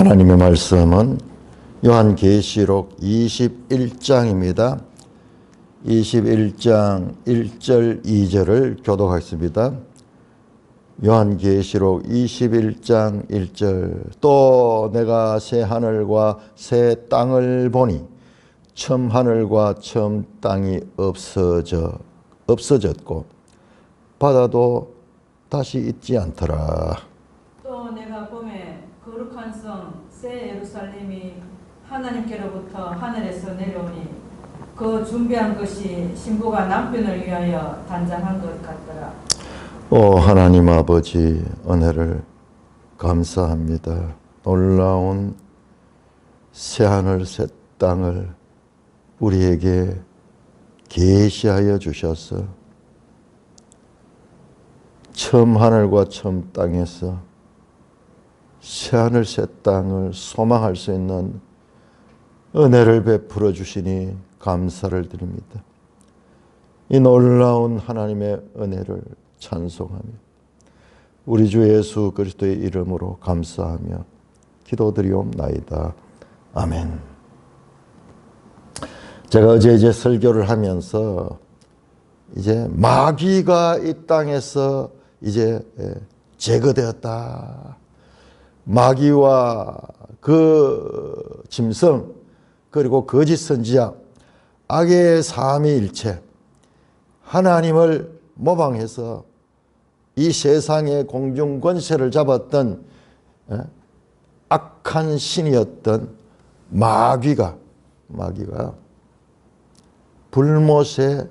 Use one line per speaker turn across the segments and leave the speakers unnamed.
하나님의 말씀은 요한계시록 21장입니다. 21장 1절 2절을 교독하겠습니다. 요한계시록 21장 1절 또 내가 새 하늘과 새 땅을 보니 처음 하늘과 처음 땅이 없어졌고 바다도 다시 있지 않더라.
또 내가 보매 거룩한 성 새 예루살렘이 하나님께로부터 하늘에서 내려오니 그 준비한 것이 신부가 남편을 위하여 단장한 것 같더라.
오 하나님 아버지, 은혜를 감사합니다. 놀라운 새하늘 새 땅을 우리에게 계시하여 주셔서 처음 하늘과 처음 땅에서 새하늘 새 땅을 소망할 수 있는 은혜를 베풀어 주시니 감사를 드립니다. 이 놀라운 하나님의 은혜를 찬송하며 우리 주 예수 그리스도의 이름으로 감사하며 기도드리옵나이다. 아멘. 제가 어제 설교를 하면서 이제 마귀가 이 땅에서 이제 제거되었다. 마귀와 그 짐승 그리고 거짓 선지자 악의 삼위일체 하나님을 모방해서 이 세상의 공중 권세를 잡았던 악한 신이었던 마귀가 불못에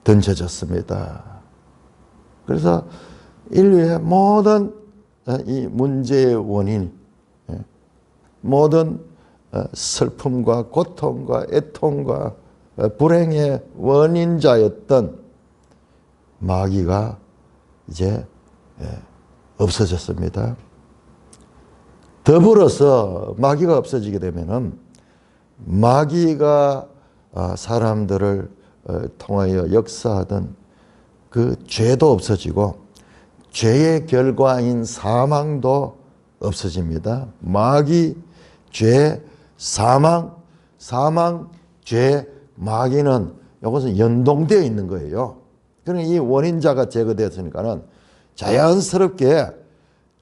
던져졌습니다. 그래서 인류의 모든 이 문제의 원인, 모든 슬픔과 고통과 애통과 불행의 원인자였던 마귀가 이제 없어졌습니다. 더불어서 마귀가 없어지게 되면은 마귀가 사람들을 통하여 역사하던 그 죄도 없어지고 죄의 결과인 사망도 없어집니다. 마귀, 죄, 사망, 죄, 마귀는 이것은 연동되어 있는 거예요. 그러니까 이 원인자가 제거되었으니까는 자연스럽게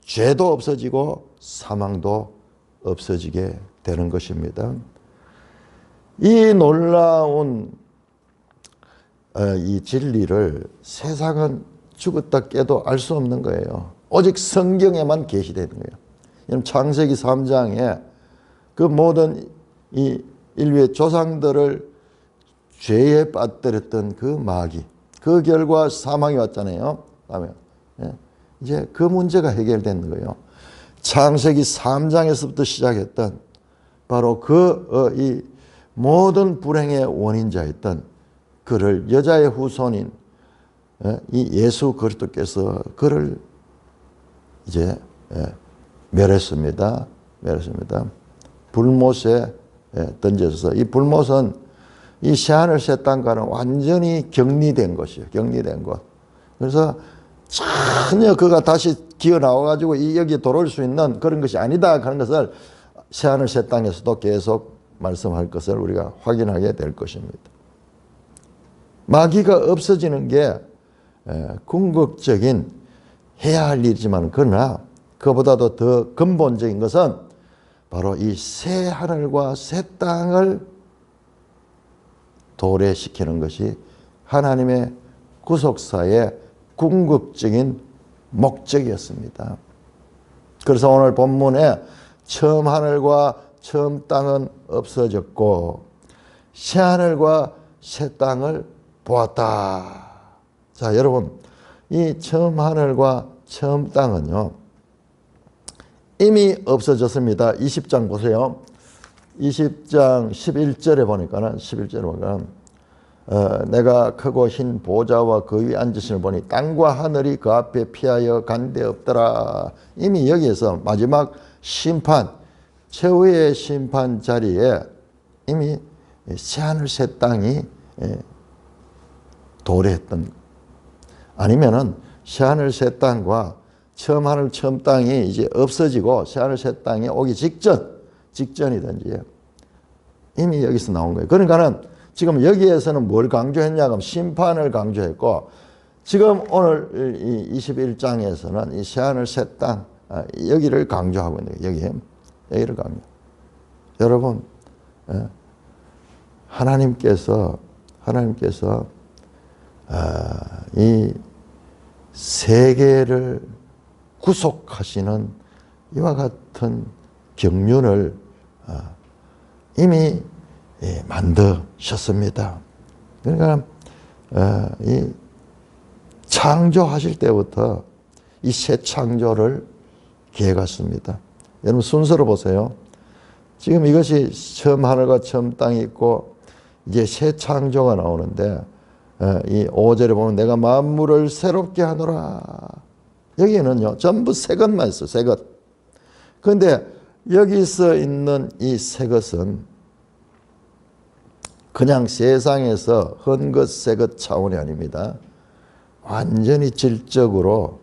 죄도 없어지고 사망도 없어지게 되는 것입니다. 이 놀라운 이 진리를 세상은 죽었다 깨도 알 수 없는 거예요. 오직 성경에만 계시되는 거예요. 창세기 3장에 그 모든 이 인류의 조상들을 죄에 빠뜨렸던 그 마귀, 그 결과 사망이 왔잖아요. 이제 그 문제가 해결되는 거예요. 창세기 3장에서부터 시작했던 바로 이 모든 불행의 원인자였던 그를 여자의 후손인 이 예수 그리스도께서 그를 이제 멸했습니다. 불못에 던져서 이 불못은 이 새하늘 새 땅과는 완전히 격리된 것이에요. 격리된 것. 그래서 전혀 그가 다시 기어 나와가지고 여기에 돌아올 수 있는 그런 것이 아니다 하는 것을 새하늘 새 땅에서도 계속 말씀할 것을 우리가 확인하게 될 것입니다. 마귀가 없어지는 게 궁극적인 해야 할 일이지만 그러나 그보다도 더 근본적인 것은 바로 이 새 하늘과 새 땅을 도래시키는 것이 하나님의 구속사의 궁극적인 목적이었습니다. 그래서 오늘 본문에 처음 하늘과 처음 땅은 없어졌고 새 하늘과 새 땅을 보았다. 자, 여러분, 이 처음 하늘과 처음 땅은요, 이미 없어졌습니다. 20장 보세요. 20장 11절에 보니까는, 내가 크고 흰 보좌와 그 위에 앉으심을 보니 땅과 하늘이 그 앞에 피하여 간 데 없더라. 이미 여기에서 마지막 심판, 최후의 심판 자리에 이미 새하늘 새 땅이 도래했던, 아니면은 새하늘 새 땅과 처음 하늘 처음 땅이 이제 없어지고 새 하늘 새 땅이 오기 직전이든지 이미 여기서 나온 거예요. 그러니까는 지금 여기에서는 뭘 강조했냐 하면 심판을 강조했고, 지금 오늘 이 21장에서는 이 새 하늘 새 땅 여기를 강조하고 있는 거예요. 여기를 강조. 여러분, 하나님께서 이 세계를 구속하시는 이와 같은 경륜을 이미 만드셨습니다. 그러니까 이 창조하실 때부터 이 새 창조를 계획했습니다. 여러분 순서로 보세요. 지금 이것이 처음 하늘과 처음 땅이 있고 이제 새 창조가 나오는데, 이 5절에 보면 내가 만물을 새롭게 하노라. 여기에는요 전부 새 것만 있어요. 새 것. 그런데 여기서 있는 이 새 것은 그냥 세상에서 헌것 새 것 차원이 아닙니다. 완전히 질적으로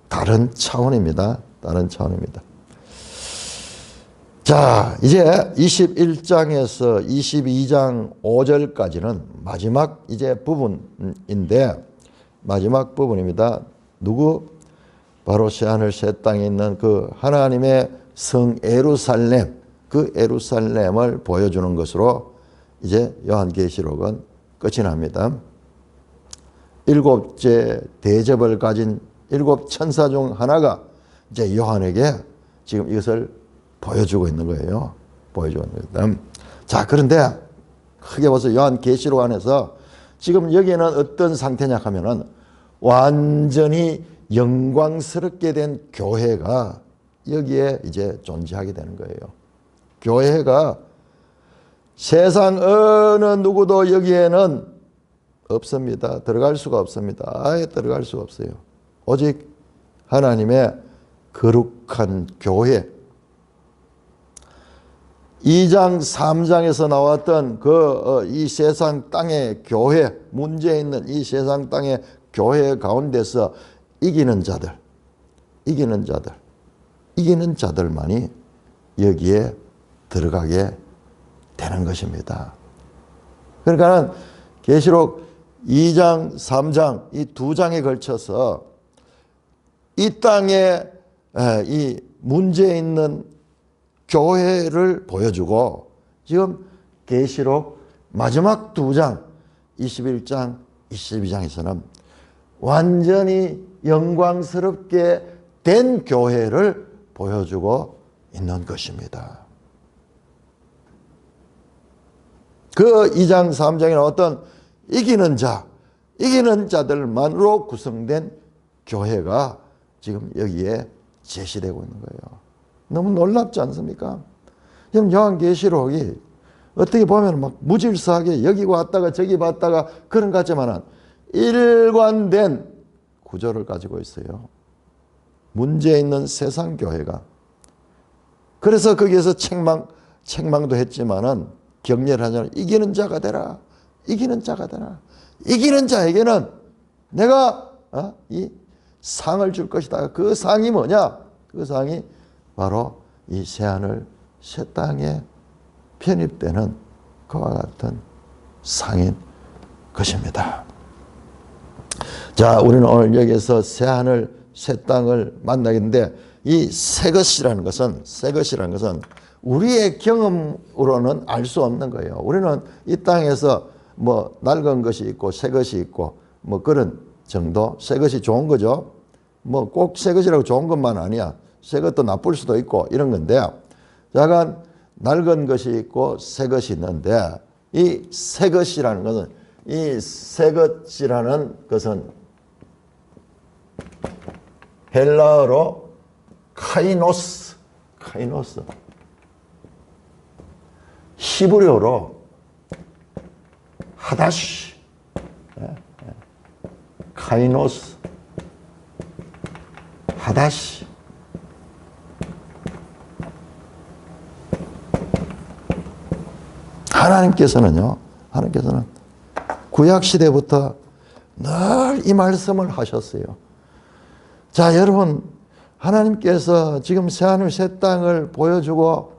다른 차원입니다. 다른 차원입니다. 자, 이제 21장에서 22장 5절까지는 마지막 이제 부분인데, 마지막 부분입니다. 누구? 바로 새하늘 새 땅에 있는 그 하나님의 성 예루살렘, 그 예루살렘을 보여주는 것으로 이제 요한계시록은 끝이 납니다. 일곱째 대접을 가진 일곱 천사 중 하나가 이제 요한에게 지금 이것을 보여주고 있는 거예요. 보여주고 있는 겁니다. 자, 그런데 크게 보세요. 요한계시록 안에서 지금 여기는 어떤 상태냐 하면은 완전히 영광스럽게 된 교회가 여기에 이제 존재하게 되는 거예요. 교회가 세상 어느 누구도 여기에는 없습니다. 들어갈 수가 없습니다. 아예 들어갈 수가 없어요. 오직 하나님의 거룩한 교회. 2장, 3장에서 나왔던 이 세상 땅의 교회, 문제 있는 이 세상 땅의 교회 가운데서 이기는 자들만이 여기에 들어가게 되는 것입니다. 그러니까 계시록 2장, 3장 이 두 장에 걸쳐서 이 땅에 이 문제 있는 교회를 보여주고, 지금 계시록 마지막 두 장 21장, 22장에서는 완전히 영광스럽게 된 교회를 보여주고 있는 것입니다. 그 2장, 3장에 나왔던 이기는 자들만으로 구성된 교회가 지금 여기에 제시되고 있는 거예요. 너무 놀랍지 않습니까? 지금 요한계시록이 어떻게 보면 막 무질서하게 여기 왔다가 저기 봤다가 그런 것 같지만은 일관된 구조를 가지고 있어요. 문제 있는 세상 교회가. 그래서 거기에서 책망도 했지만은 격려를 하자면 이기는 자가 되라. 이기는 자가 되라. 이기는 자에게는 내가 이 상을 줄 것이다. 그 상이 뭐냐? 그 상이 바로 이 새하늘 새 땅에 편입되는 그와 같은 상인 것입니다. 자, 우리는 오늘 여기서 새하늘 새 땅을 만나겠는데, 이 새 것이라는 것은 우리의 경험으로는 알 수 없는 거예요. 우리는 이 땅에서 뭐 낡은 것이 있고 새 것이 있고 뭐 그런 정도. 새 것이 좋은 거죠. 뭐 꼭 새 것이라고 좋은 것만 아니야. 새 것도 나쁠 수도 있고 이런 건데, 약간 낡은 것이 있고 새 것이 있는데, 이 새 것이라는 것은 헬라어로 카이노스, 히브리어로 하다시, 카이노스, 하다시. 하나님께서는 구약 시대부터 늘 이 말씀을 하셨어요. 자, 여러분, 하나님께서 지금 새하늘 새 땅을 보여주고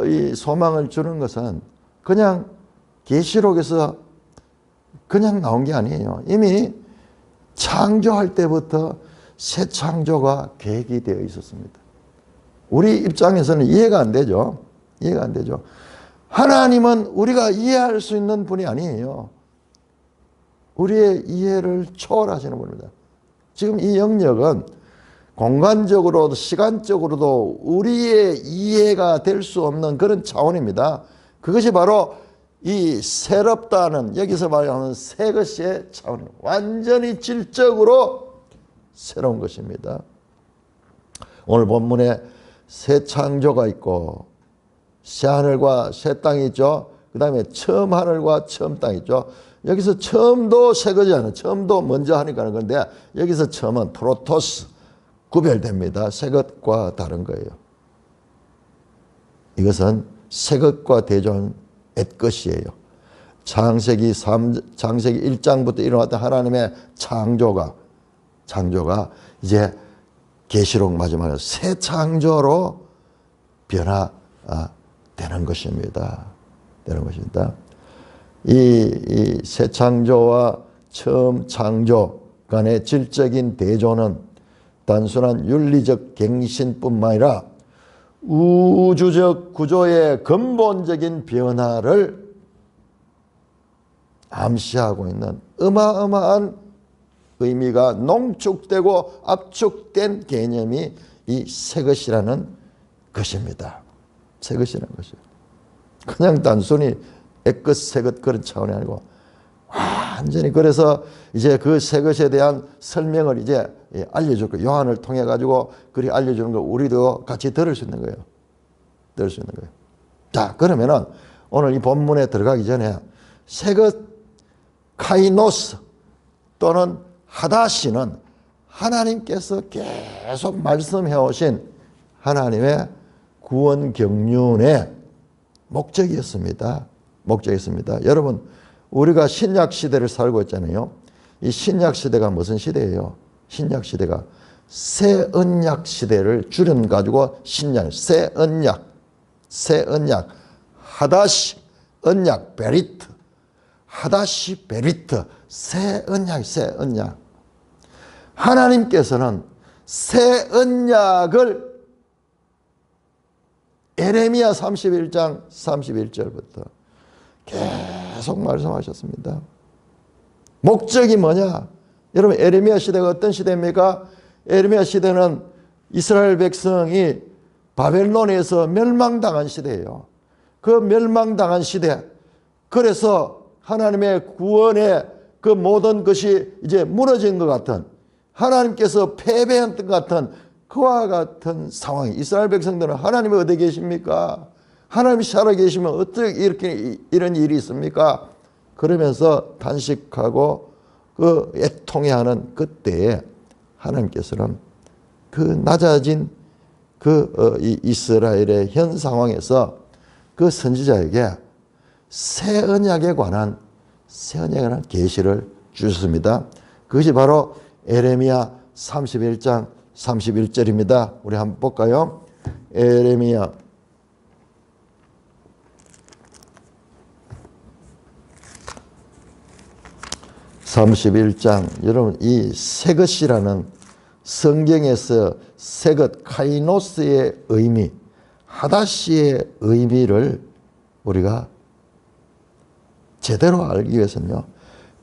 이 소망을 주는 것은 그냥 계시록에서 그냥 나온 게 아니에요. 이미 창조할 때부터 새 창조가 계획이 되어 있었습니다. 우리 입장에서는 이해가 안 되죠. 이해가 안 되죠. 하나님은 우리가 이해할 수 있는 분이 아니에요. 우리의 이해를 초월하시는 분입니다. 지금 이 영역은 공간적으로도 시간적으로도 우리의 이해가 될 수 없는 그런 차원입니다. 그것이 바로 이 새롭다는, 여기서 말하는 새 것의 차원입니다. 완전히 질적으로 새로운 것입니다. 오늘 본문에 새 창조가 있고 새 하늘과 새 땅이 있죠. 그 다음에 처음 하늘과 처음 땅이 있죠. 여기서 처음도 새 것이 아니에요. 처음도 먼저 하니까 하는 건데 여기서 처음은 프로토스, 구별됩니다. 새 것과 다른 거예요. 이것은 새 것과 대조한 옛것이에요. 창세기 1장부터 일어났던 하나님의 창조가 이제 계시록 마지막에 새 창조로 변화되는 것입니다. 되는 것입니다. 이 새 창조와 처음 창조 간의 질적인 대조는 단순한 윤리적 갱신뿐만 아니라 우주적 구조의 근본적인 변화를 암시하고 있는 어마어마한 의미가 농축되고 압축된 개념이 이 새 것이라는 것입니다. 새 것이라는 것이요. 그냥 단순히 옛것 새것 그런 차원이 아니고 완전히, 그래서 이제 그 새 것에 대한 설명을 이제 알려줄 거예요. 요한을 통해 가지고 그리 알려주는 거 우리도 같이 들을 수 있는 거예요. 들을 수 있는 거예요. 자, 그러면은 오늘 이 본문에 들어가기 전에 새 것 카이노스 또는 하다시는 하나님께서 계속 말씀해 오신 하나님의 구원 경륜의 목적이었습니다. 목적이었습니다. 여러분, 우리가 신약 시대를 살고 있잖아요. 이 신약 시대가 무슨 시대예요? 신약 시대가 새 언약 시대를 줄여 가지고 신약, 새 언약, 하다시 언약, 베리트, 하다시 베리트, 새 언약. 하나님께서는 새 언약을 에레미야 31장 31절부터 계속 말씀하셨습니다. 목적이 뭐냐? 여러분, 에레미야 시대가 어떤 시대입니까? 에레미야 시대는 이스라엘 백성이 바벨론에서 멸망당한 시대예요. 그 멸망당한 시대, 그래서 하나님의 구원의 그 모든 것이 이제 무너진 것 같은, 하나님께서 패배했던 것 같은 그와 같은 상황이, 이스라엘 백성들은 하나님이 어디 계십니까? 하나님이 살아계시면 어떻게 이렇게 이런 일이 있습니까? 그러면서 단식하고 그 애통해하는 그때에 하나님께서는 그 낮아진 이 이스라엘의 현 상황에서 그 선지자에게 새 언약에 관한 계시를 주셨습니다. 그것이 바로 에레미야 31장 31절입니다. 우리 한번 볼까요? 에레미야 31장. 여러분, 이 새 것이라는 성경에서 새 것, 카이노스의 의미, 하다시의 의미를 우리가 제대로 알기 위해서는요,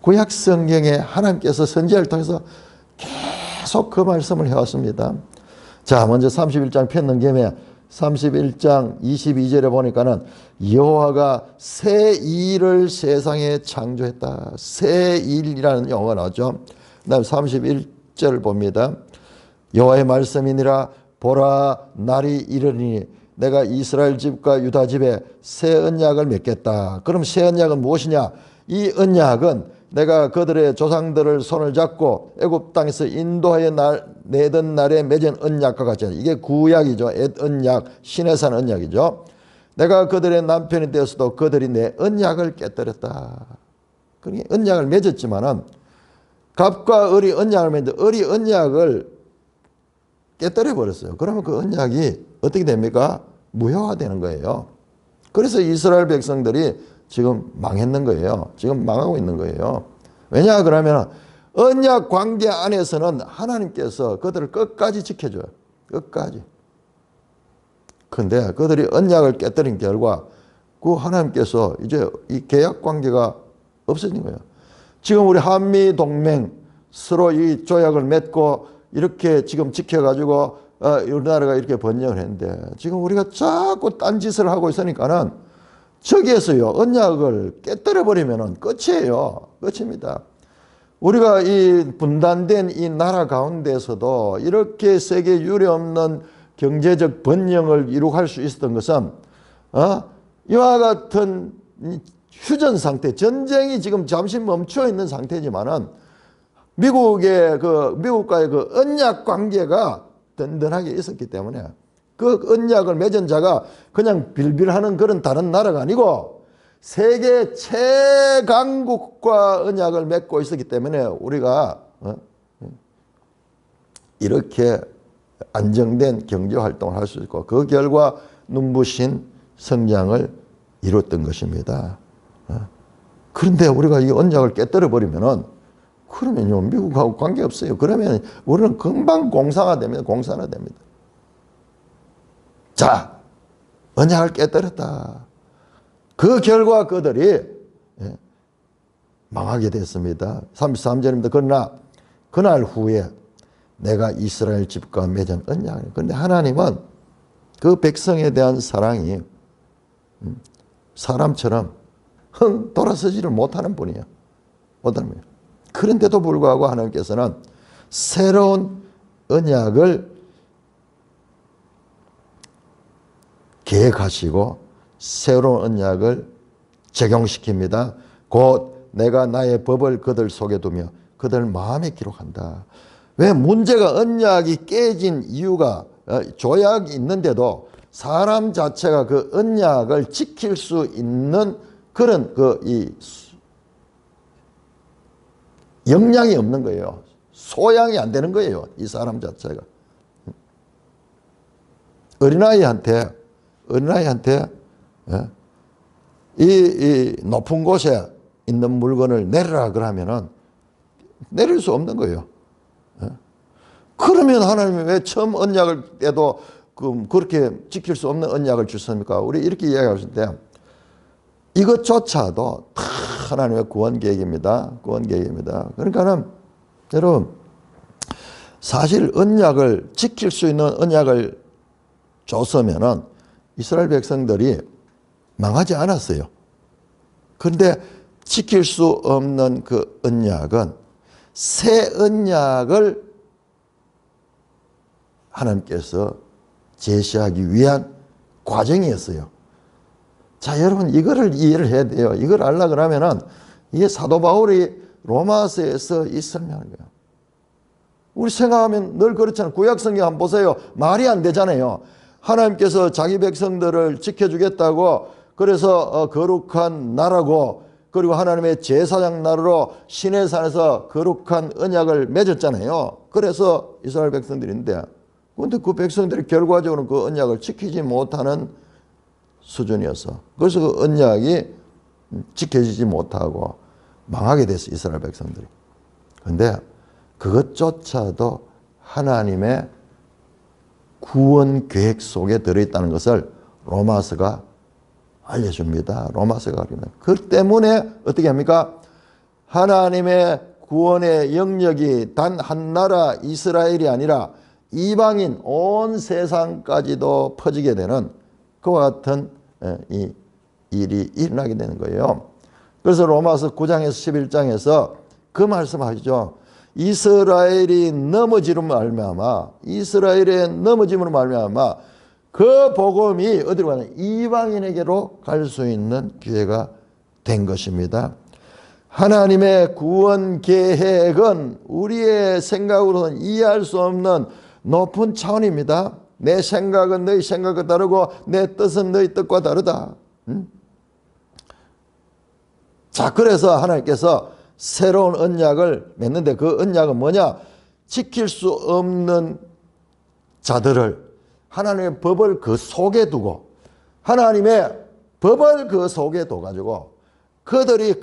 구약 성경에 하나님께서 선지자를 통해서 계속 그 말씀을 해왔습니다. 자, 먼저 31장 편 김에 31장 22절에 보니까는 여호와가 새 일을 세상에 창조했다. 새 일이라는 용어가 나오죠. 그 다음 31절 봅니다. 여호와의 말씀이니라, 보라, 날이 이르리니 내가 이스라엘 집과 유다 집에 새 언약을 맺겠다. 그럼 새 언약은 무엇이냐? 이 언약은 내가 그들의 조상들을 손을 잡고 애굽 땅에서 인도하여 내던 날에 맺은 언약과 같이, 이게 구약이죠. 옛 언약, 시내산 언약이죠. 내가 그들의 남편이 되었어도 그들이 내 언약을 깨뜨렸다. 그러니 언약을 맺었지만은 갑과 을이 언약을 맺는데 을이 언약을 깨뜨려 버렸어요. 그러면 그 언약이 어떻게 됩니까? 무효화되는 거예요. 그래서 이스라엘 백성들이 지금 망했는 거예요. 지금 망하고 있는 거예요. 왜냐 그러면 언약 관계 안에서는 하나님께서 그들을 끝까지 지켜줘요. 끝까지. 그런데 그들이 언약을 깨뜨린 결과 그 하나님께서 이제 이 계약 관계가 없어진 거예요. 지금 우리 한미 동맹 서로 이 조약을 맺고 이렇게 지금 지켜가지고 우리나라가 이렇게 번영을 했는데 지금 우리가 자꾸 딴짓을 하고 있으니까는 저기에서요 언약을 깨뜨려 버리면은 끝이에요. 끝입니다. 우리가 이 분단된 이 나라 가운데서도 이렇게 세계 유례없는 경제적 번영을 이룩할 수 있었던 것은 이와 같은 휴전 상태, 전쟁이 지금 잠시 멈춰 있는 상태지만은 미국과의 그 언약 관계가 든든하게 있었기 때문에 그 언약을 맺은 자가 그냥 빌빌하는 그런 다른 나라가 아니고 세계 최강국과 언약을 맺고 있었기 때문에 우리가 이렇게 안정된 경제 활동을 할 수 있고 그 결과 눈부신 성장을 이뤘던 것입니다. 그런데 우리가 이 언약을 깨뜨려 버리면은 그러면요 미국하고 관계없어요. 그러면 우리는 금방 공산화됩니다. 공산화됩니다. 자, 언약을 깨뜨렸다. 그 결과 그들이 망하게 됐습니다. 33절입니다. 그러나 그날 후에 내가 이스라엘 집과 맺은 언약을. 그런데 하나님은 그 백성에 대한 사랑이 사람처럼 흥 돌아서지를 못하는 분이에요. 못하는 분이에요. 그런데도 불구하고 하나님께서는 새로운 언약을 계획하시고 새로운 언약을 적용시킵니다. 곧 내가 나의 법을 그들 속에 두며 그들 마음에 기록한다. 왜 문제가 언약이 깨진 이유가 조약이 있는데도 사람 자체가 그 언약을 지킬 수 있는 그런 이 역량이 없는 거예요. 소양이 안 되는 거예요. 이 사람 자체가. 어린아이한테 이 높은 곳에 있는 물건을 내리라 그러면은 내릴 수 없는 거예요. 그러면 하나님이 왜 처음 언약을 때도 그렇게 지킬 수 없는 언약을 주셨습니까? 우리 이렇게 이야기하실 때 이것조차도 다 하나님의 구원 계획입니다. 구원 계획입니다. 그러니까는 여러분 사실 언약을 지킬 수 있는 언약을 줬으면은 이스라엘 백성들이 망하지 않았어요. 그런데 지킬 수 없는 그 언약은 새 언약을 하나님께서 제시하기 위한 과정이었어요. 자, 여러분 이거를 이해를 해야 돼요. 이걸 알려고 그러면은 이게 사도 바울이 로마서에서 이 설명하는 거예요. 우리 생각하면 늘 그렇잖아요. 구약 성경 한번 보세요. 말이 안 되잖아요. 하나님께서 자기 백성들을 지켜주겠다고 그래서 거룩한 나라고 그리고 하나님의 제사장 나라로 시내산에서 거룩한 언약을 맺었잖아요. 그래서 이스라엘 백성들인데 그런데 그 백성들이 결과적으로 그 언약을 지키지 못하는 수준이었어. 그래서 그 언약이 지켜지지 못하고 망하게 됐어, 이스라엘 백성들이. 그런데 그것조차도 하나님의 구원 계획 속에 들어있다는 것을 로마서가 알려줍니다. 로마서가 알려줍니다. 그 때문에 어떻게 합니까? 하나님의 구원의 영역이 단 한 나라 이스라엘이 아니라 이방인 온 세상까지도 퍼지게 되는 그와 같은 이 일이 일어나게 되는 거예요. 그래서 로마서 9장에서 11장에서 그 말씀하시죠. 이스라엘이 넘어짐으로 말미암아 이스라엘의 넘어짐으로 말미암아 그 복음이 어디로 가냐? 이방인에게로 갈 수 있는 기회가 된 것입니다. 하나님의 구원 계획은 우리의 생각으로는 이해할 수 없는 높은 차원입니다. 내 생각은 너희 생각과 다르고 내 뜻은 너희 뜻과 다르다. 자, 그래서 하나님께서 새로운 언약을 맺는데 그 언약은 뭐냐? 지킬 수 없는 자들을 하나님의 법을 그 속에 두고 하나님의 법을 그 속에 둬가지고 그들이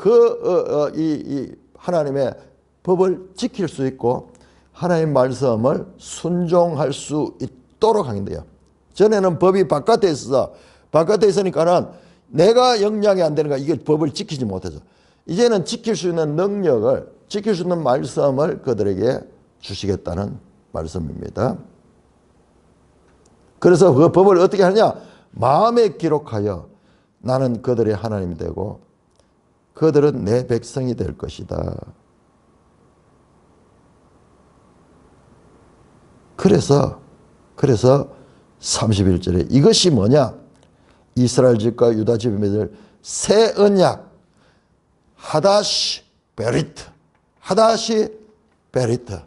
이 하나님의 법을 지킬 수 있고 하나님 말씀을 순종할 수 있도록 하는 데요. 전에는 법이 바깥에 있어서 바깥에 있으니까는 내가 영향이 안 되는 거야. 이게 법을 지키지 못해서. 이제는 지킬 수 있는 능력을, 지킬 수 있는 말씀을 그들에게 주시겠다는 말씀입니다. 그래서 그 법을 어떻게 하느냐? 마음에 기록하여 나는 그들의 하나님이 되고 그들은 내 백성이 될 것이다. 그래서 31절에 이것이 뭐냐? 이스라엘 집과 유다 집에 맺을 새 언약 하다시 베리트, 하다시 베리트,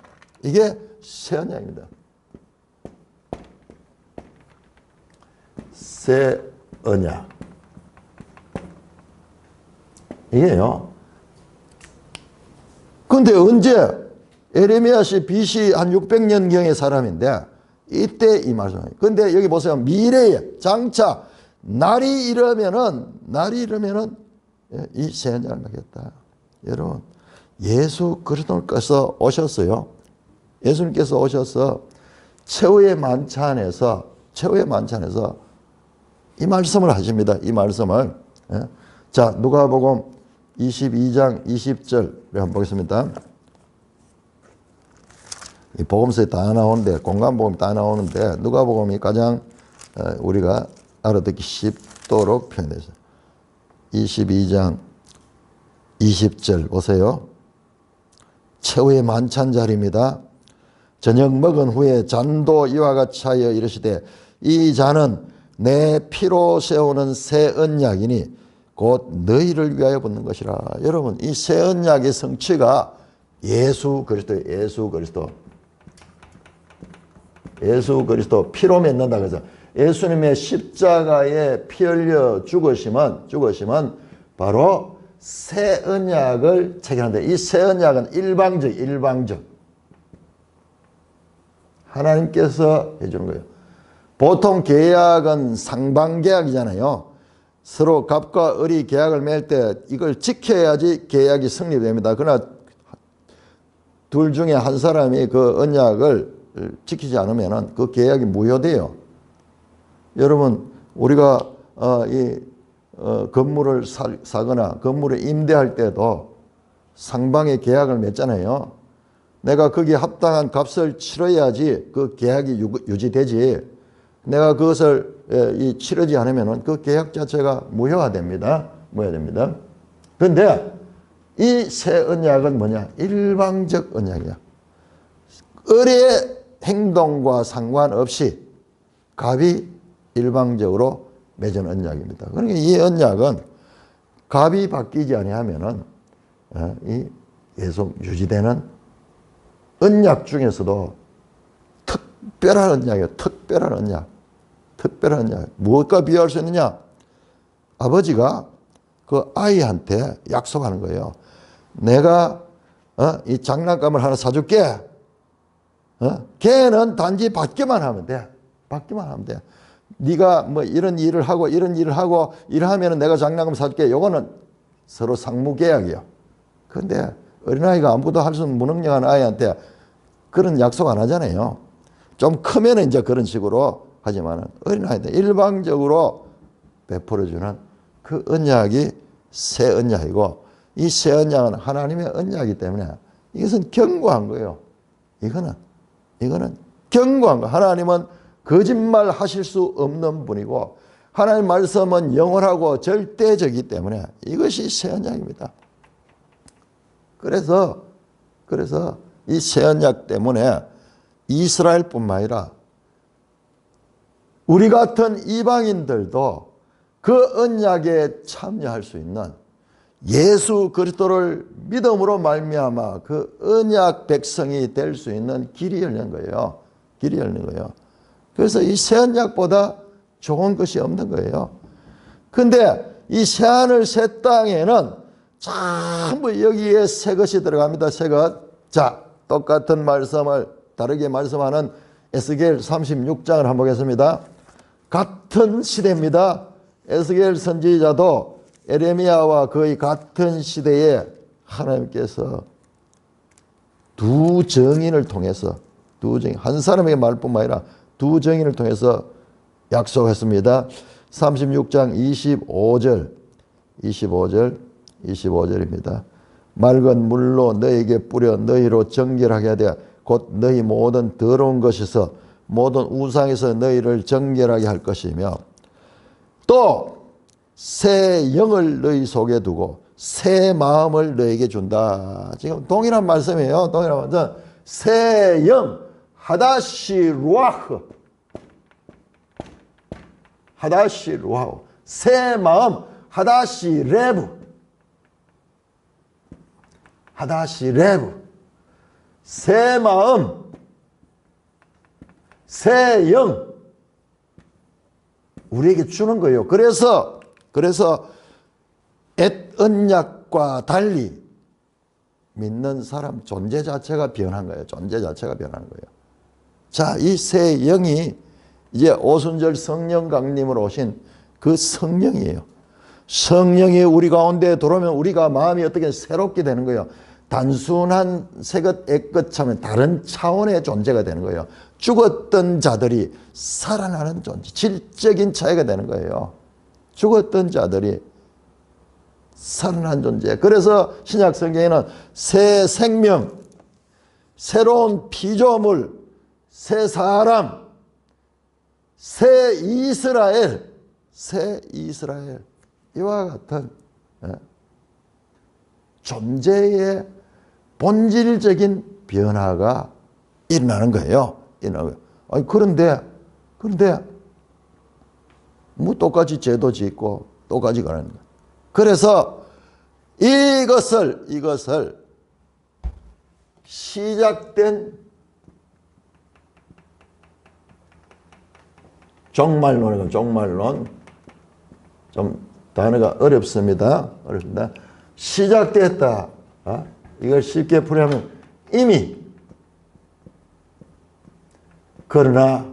이게 새 언약입니다. 새 언약. 이게요. 근데 언제? 에레미야시 BC 한 600년경의 사람인데 이때 이 말씀. 근데 여기 보세요. 미래에 장차 날이 이르면은 이 새 언약을 맺겠다. 여러분, 예수 그리스도께서 오셨어요. 예수님께서 오셔서 최후의 만찬에서 이 말씀을 하십니다. 이 말씀을. 자, 누가복음 22장 20절 한번 보겠습니다. 이 복음서에 다 나오는데, 공간복음이 다 나오는데 누가복음이 가장 우리가 알아듣기 쉽도록 표현해서 22장 20절 보세요. 최후의 만찬 자리입니다. 저녁 먹은 후에 잔도 이와 같이 하여 이르시되 이 잔은 내 피로 세우는 새 언약이니 곧 너희를 위하여 붓는 것이라. 여러분, 이 새 언약의 성취가 예수 그리스도예요. 예수 그리스도 피로 맺는다 그래서 예수님의 십자가에 피 흘려 죽으심은 바로 새 언약을 체결한다. 이 새 언약은 일방적. 하나님께서 해주는 거예요. 보통 계약은 상방계약이잖아요. 서로 갑과 을이 계약을 맺을 때 이걸 지켜야지 계약이 성립됩니다. 그러나 둘 중에 한 사람이 그 언약을 지키지 않으면 그 계약이 무효돼요. 여러분, 우리가 건물을 사거나 건물을 임대할 때도 상방의 계약을 맺잖아요. 내가 거기에 합당한 값을 치러야지 그 계약이 유지되지. 내가 그것을 치르지 않으면 그 계약 자체가 무효화됩니다. 그런데 이 새 언약은 뭐냐? 일방적 언약이야. 을의 행동과 상관없이 갑이 일방적으로 맺은 언약입니다. 그러니까 이 언약은 갑이 바뀌지 아니하면은 이 계속 유지되는 언약 중에서도 특별한 언약이에요. 특별한 언약. 무엇과 비교할 수 있느냐? 아버지가 그 아이한테 약속하는 거예요. 내가 이 장난감을 하나 사줄게. 걔는 단지 받기만 하면 돼. 네가 뭐 이런 일을 하고 일하면 내가 장난감 사줄게. 요거는 서로 상무계약이에요. 그런데 어린아이가 아무것도 할 수 없는 무능력한 아이한테 그런 약속 안 하잖아요. 좀 크면 이제 그런 식으로 하지만 어린아이한테 일방적으로 베풀어주는 그 언약이 새 언약이고, 이 새 언약은 하나님의 언약이기 때문에 이것은 견고한 거예요. 이거는 견고한 거. 하나님은 거짓말 하실 수 없는 분이고 하나님 말씀은 영원하고 절대적이기 때문에 이것이 새 언약입니다. 그래서 이 새 언약 때문에 이스라엘뿐만 아니라 우리 같은 이방인들도 그 언약에 참여할 수 있는, 예수 그리스도를 믿음으로 말미암아 그 언약 백성이 될 수 있는 길이 열린 거예요. 그래서 이 새 언약보다 좋은 것이 없는 거예요. 근데 이 새하늘 새 땅에는 전부 여기에 새 것이 들어갑니다. 새 것. 자, 똑같은 말씀을 다르게 말씀하는 에스겔 36장을 한번 보겠습니다. 같은 시대입니다. 에스겔 선지자도 에레미야와 거의 같은 시대에 하나님께서 두 증인을 통해서 한 사람에게 말뿐만 아니라 두 증인을 통해서 약속했습니다. 36장 25절입니다. 맑은 물로 너에게 뿌려 너희로 정결하게 하되 곧 너희 모든 더러운 것에서 모든 우상에서 너희를 정결하게 할 것이며 또 새 영을 너희 속에 두고 새 마음을 너에게 준다. 지금 동일한 말씀이에요. 동일한 말씀. 새 영, 하다시 루아흐. 하다시 루아흐. 새 마음, 하다시 레브. 하다시 레브. 새 마음, 새 영. 우리에게 주는 거예요. 그래서 옛 언약과 달리 믿는 사람 존재 자체가 변한 거예요. 존재 자체가 변한 거예요. 자, 이 새 영이 이제 오순절 성령 강림으로 오신 그 성령이에요. 성령이 우리 가운데 들어오면 우리가 마음이 어떻게 새롭게 되는 거예요. 단순한 새것, 애것 차면 다른 차원의 존재가 되는 거예요. 죽었던 자들이 살아나는 존재, 질적인 차이가 되는 거예요. 죽었던 자들이 살아난 존재. 그래서 신약 성경에는 새 생명, 새로운 피조물, 새 사람, 새 이스라엘 이와 같은 존재의 본질적인 변화가 일어나는 거예요. 아니, 그런데 뭐 똑같이 죄도 짓고 똑같이 가는 거예요. 그래서 이것을 시작된 종말론이고 종말론 좀 단어가 어렵습니다. 시작됐다. 이걸 쉽게 풀이하면 이미 그러나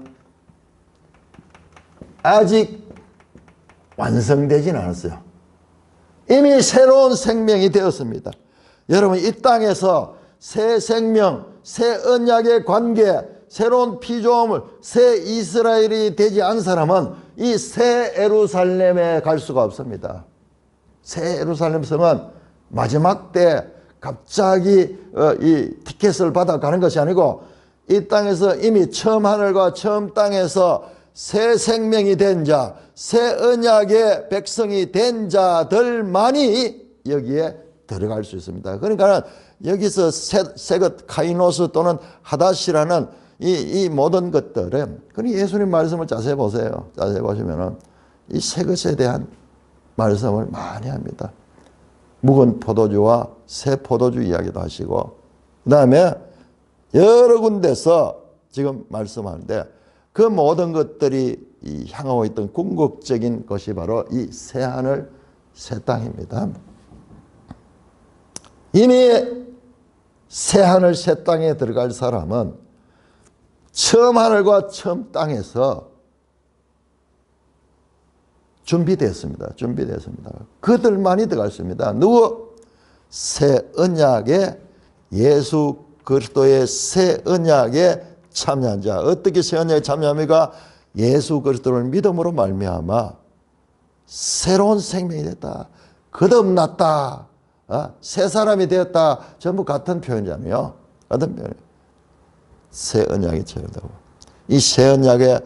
아직 완성되진 않았어요. 이미 새로운 생명이 되었습니다. 여러분 이 땅에서 새 생명, 새 언약의 관계, 새로운 피조물, 새 이스라엘이 되지 않은 사람은 이 새 예루살렘에 갈 수가 없습니다. 새 예루살렘 성은 마지막 때 갑자기 이 티켓을 받아 가는 것이 아니고 이 땅에서 이미 처음 하늘과 처음 땅에서 새 생명이 된 자, 새 언약의 백성이 된 자들만이 여기에 들어갈 수 있습니다. 그러니까 여기서 새것 카이노스 또는 하다시라는 이 모든 것들은 그러니 예수님 말씀을 자세히 보세요. 자세히 보시면은 이 새 것에 대한 말씀을 많이 합니다. 묵은 포도주와 새 포도주 이야기도 하시고 그 다음에 여러 군데서 지금 말씀하는데 그 모든 것들이 향하고 있던 궁극적인 것이 바로 이 새하늘 새 땅입니다. 이미 새하늘 새 땅에 들어갈 사람은 처음 하늘과 처음 땅에서 준비됐습니다. 그들만이 들어갈 수 있습니다. 누구? 새 언약의 예수 그리스도의 새 언약에 참여한 자. 어떻게 새 언약에 참여합니까? 예수 그리스도를 믿음으로 말미암아 새로운 생명이 됐다. 거듭났다. 새 사람이 되었다. 전부 같은 표현이잖아요. 같은 표현. 새 언약에 체결되고 이 새 언약에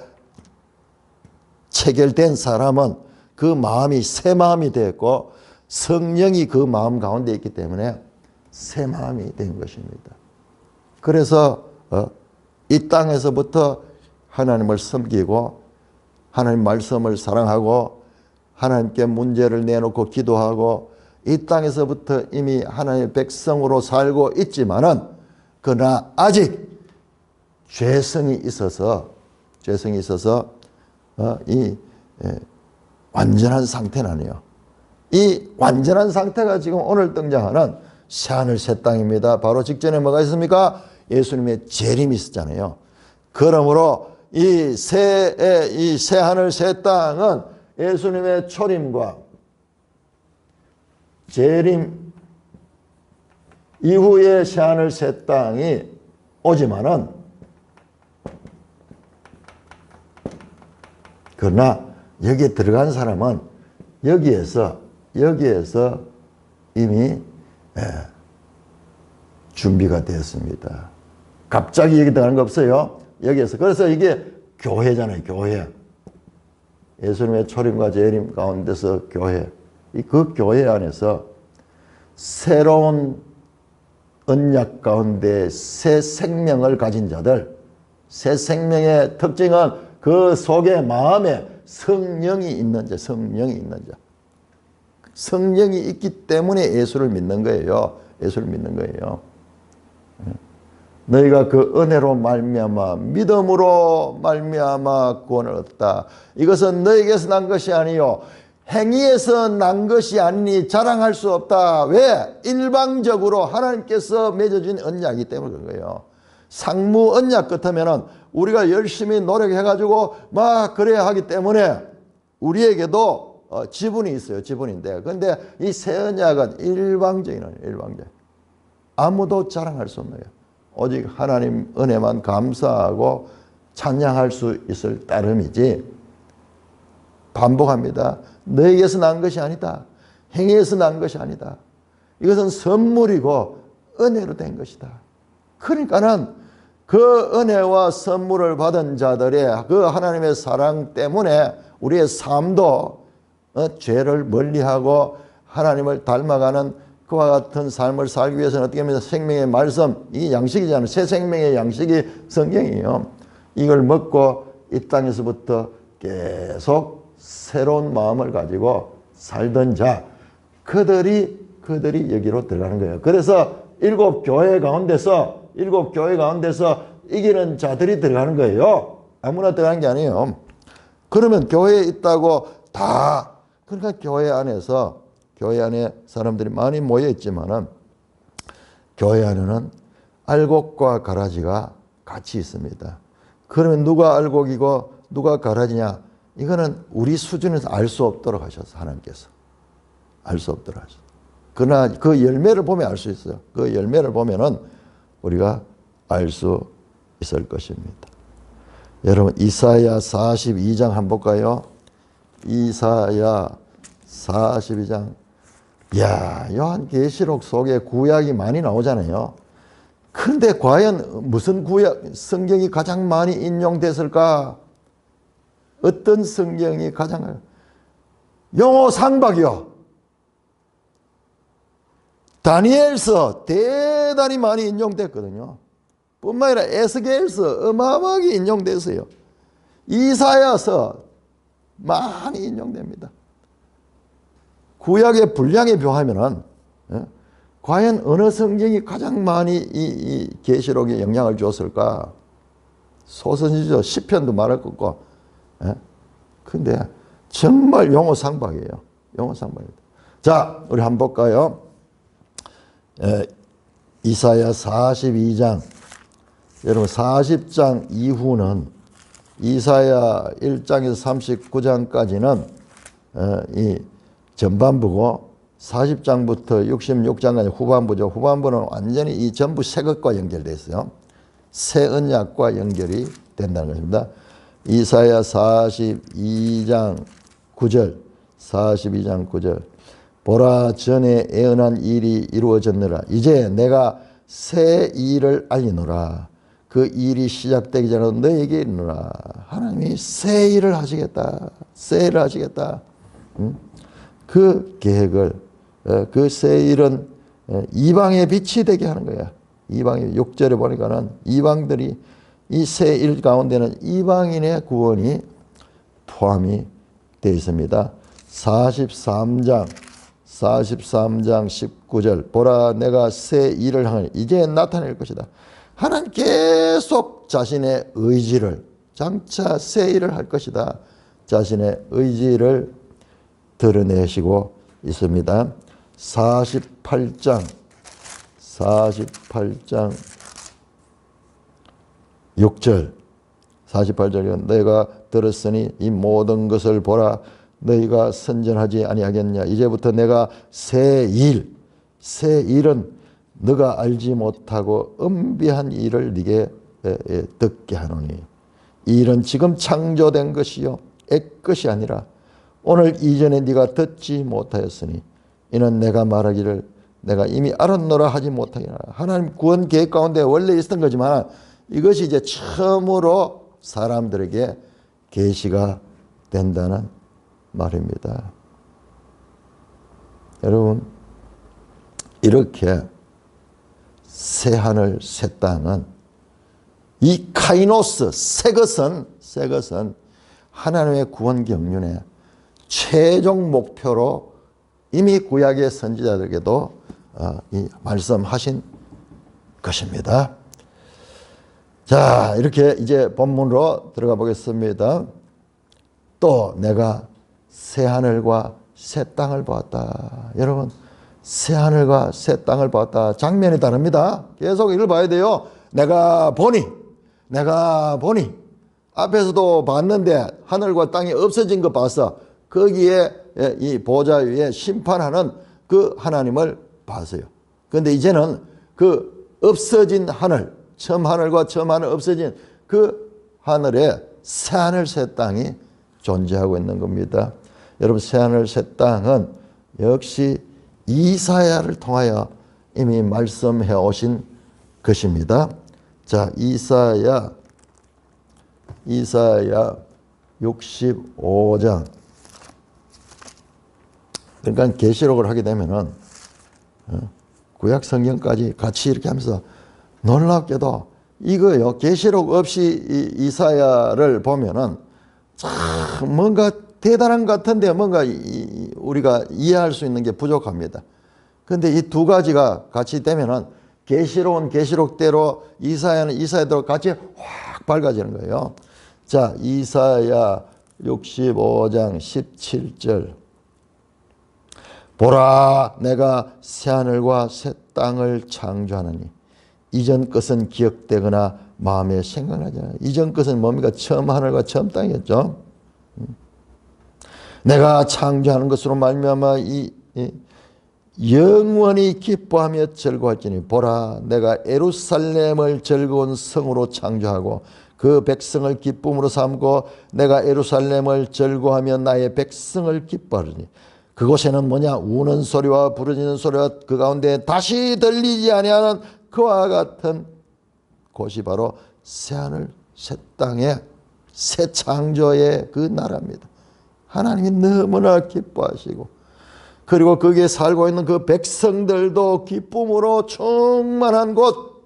체결된 사람은 그 마음이 새 마음이 되었고 성령이 그 마음 가운데 있기 때문에 새 마음이 된 것입니다. 그래서 이 땅에서부터 하나님을 섬기고 하나님 말씀을 사랑하고 하나님께 문제를 내놓고 기도하고 이 땅에서부터 이미 하나님의 백성으로 살고 있지만은 그러나 아직 죄성이 있어서 완전한 상태는 아니에요. 이 완전한 상태가 지금 오늘 등장하는 새하늘 새 땅입니다. 바로 직전에 뭐가 있습니까? 예수님의 재림이 있었잖아요. 그러므로 이 새 하늘 새 땅은 예수님의 초림과 재림 이후에 새 하늘 새 땅이 오지만은, 그러나 여기에 들어간 사람은 여기에서 이미 준비가 되었습니다. 갑자기 여기 들어가는 거 없어요. 여기에서. 그래서 이게 교회잖아요. 교회. 예수님의 초림과 재림 가운데서 교회. 그 교회 안에서 새로운 언약 가운데 새 생명을 가진 자들, 새 생명의 특징은 그 속에 마음에 성령이 있는 자, 성령이 있는 자. 성령이 있기 때문에 예수를 믿는 거예요. 예수를 믿는 거예요. 너희가 그 은혜로 말미암아 믿음으로 말미암아 구원을 얻다. 이것은 너희에게서 난 것이 아니요 행위에서 난 것이 아니니 자랑할 수 없다. 왜? 일방적으로 하나님께서 맺어진 언약이기 때문에 그런 거예요. 상무 언약 같으면은 우리가 열심히 노력해가지고 막 그래야 하기 때문에 우리에게도 지분이 있어요. 지분인데. 그런데 이 새 언약은 일방적인 언약, 일방적. 아무도 자랑할 수 없는 거예요. 오직 하나님 은혜만 감사하고 찬양할 수 있을 따름이지. 반복합니다. 너에게서 난 것이 아니다. 행위에서 난 것이 아니다. 이것은 선물이고 은혜로 된 것이다. 그러니까는 그 은혜와 선물을 받은 자들의 그 하나님의 사랑 때문에 우리의 삶도 죄를 멀리하고 하나님을 닮아가는 그와 같은 삶을 살기 위해서는 어떻게 하면 생명의 말씀, 이 양식이잖아요. 새 생명의 양식이 성경이에요. 이걸 먹고 이 땅에서부터 계속 새로운 마음을 가지고 살던 자, 그들이 여기로 들어가는 거예요. 그래서 일곱 교회 가운데서 이기는 자들이 들어가는 거예요. 아무나 들어가는 게 아니에요. 그러면 교회에 있다고 다, 그러니까 교회 안에 사람들이 많이 모여 있지만은 교회 안에는 알곡과 가라지가 같이 있습니다. 그러면 누가 알곡이고 누가 가라지냐? 이거는 우리 수준에서 알 수 없도록 하셔서 하나님께서 알 수 없도록 하셔서. 그러나 그 열매를 보면 알 수 있어요. 그 열매를 보면은 우리가 알 수 있을 것입니다. 여러분 이사야 42장 한번 볼까요? 이사야 42장. 야, 요한계시록 속에 구약이 많이 나오잖아요. 그런데 과연 무슨 성경이 가장 많이 인용됐을까? 어떤 성경이 가장 영어 상박이요. 다니엘서 대단히 많이 인용됐거든요. 뿐만 아니라 에스겔서 어마어마하게 인용됐어요. 이사야서 많이 인용됩니다. 구약의 분량에 비하면은 과연 어느 성경이 가장 많이 이 계시록에 영향을 줬을까? 소선지죠. 시편도 말할 거고. 근데 정말 용어 상박이에요. 용어 상박입니다. 자, 우리 한번 볼까요? 이사야 42장. 여러분 40장 이후는 이사야 1장에서 39장까지는 이 전반부고 40장부터 66장까지 후반부죠. 후반부는 완전히 이 전부 새 것과 연결되어 있어요. 새 언약과 연결이 된다는 것입니다. 이사야 42장 9절, 42장 9절. 보라, 전에 애언한 일이 이루어졌느라. 이제 내가 새 일을 알리노라. 그 일이 시작되기 전에 너에게 이르노라. 하나님이 새 일을 하시겠다. 새 일을 하시겠다. 그 계획을, 그 새 일은 이방의 빛이 되게 하는 거야. 이방의 6절에 보니까는 이방들이 이 새 일 가운데는 이방인의 구원이 포함이 되어 있습니다. 43장 19절. 보라, 내가 새 일을 하니 이제 나타낼 것이다. 하나님 계속 자신의 의지를, 장차 새 일을 할 것이다. 자신의 의지를 드러내시고 있습니다. 48장 6절. 48절 너희가 들었으니 이 모든 것을 보라. 너희가 선전하지 아니하겠냐. 이제부터 내가 새 일은 너가 알지 못하고 은비한 일을 네게 듣게 하노니 이 일은 지금 창조된 것이요 옛것이 아니라 오늘 이전에 네가 듣지 못하였으니 이는 내가 말하기를 내가 이미 알았노라 하지 못하겠나. 하나님 구원 계획 가운데 원래 있었던 거지만 이것이 이제 처음으로 사람들에게 계시가 된다는 말입니다. 여러분, 이렇게 새 하늘 새 땅은 이 카이노스 새 것은 하나님의 구원 경륜의 최종 목표로 이미 구약의 선지자들에게도 말씀하신 것입니다. 자, 이렇게 이제 본문으로 들어가 보겠습니다. 또 내가 새 하늘과 새 땅을 보았다. 여러분, 새 하늘과 새 땅을 보았다. 장면이 다릅니다. 계속 이걸 봐야 돼요. 내가 보니 앞에서도 봤는데 하늘과 땅이 없어진 거 봤어. 거기에 이 보좌 위에 심판하는 그 하나님을 봤어요. 그런데 이제는 그 없어진 하늘, 처음 하늘과 처음 하늘 없어진 그 하늘에 새 하늘 새 땅이 존재하고 있는 겁니다. 여러분, 새 하늘 새 땅은 역시 이사야를 통하여 이미 말씀해 오신 것입니다. 자, 이사야 65장. 그러니까 계시록을 하게 되면은 구약 성경까지 같이 이렇게 하면서 놀랍게도 이거요. 계시록 없이 이사야를 보면은 참 뭔가 대단한 것 같은데 뭔가 우리가 이해할 수 있는 게 부족합니다. 그런데 이 두 가지가 같이 되면은 계시록은 계시록대로 이사야는 이사야대로 같이 확 밝아지는 거예요. 자, 이사야 65장 17절. 보라, 내가 새하늘과 새 땅을 창조하느니 이전 것은 기억되거나 마음에 생각나지 않아. 이전 것은 뭡니까? 처음 하늘과 처음 땅이었죠. 내가 창조하는 것으로 말미암아 영원히 기뻐하며 즐거워할지니 보라, 내가 예루살렘을 즐거운 성으로 창조하고 그 백성을 기쁨으로 삼고 내가 예루살렘을 즐거워하며 나의 백성을 기뻐하리니 그곳에는 뭐냐? 우는 소리와 부르짖는 소리와 그 가운데 다시 들리지 아니하는 그와 같은 곳이 바로 새하늘 새 땅의 새 창조의 그 나라입니다. 하나님이 너무나 기뻐하시고 그리고 거기에 살고 있는 그 백성들도 기쁨으로 충만한 곳.